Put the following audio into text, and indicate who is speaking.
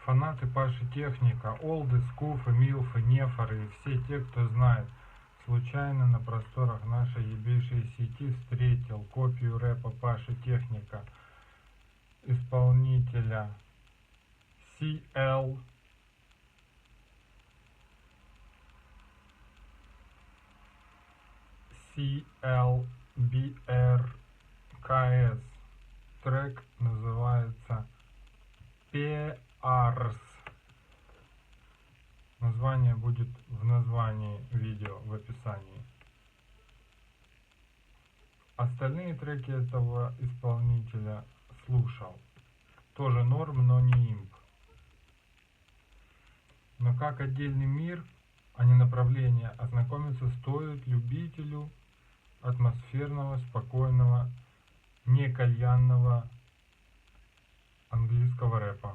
Speaker 1: Фанаты Паши Техника, олды, скуфы, милфы, нефоры и все те, кто знает, случайно на просторах нашей ебейшей сети встретил копию рэпа Паши Техника, исполнителя CL, CLBRKS. Трек называется PRS. Название будет в названии видео, в описании. Остальные треки этого исполнителя слушал. Тоже норм, но не имп. Но как отдельный мир, а не направление, ознакомиться стоит любителю атмосферного, спокойного, не кальянного английского рэпа.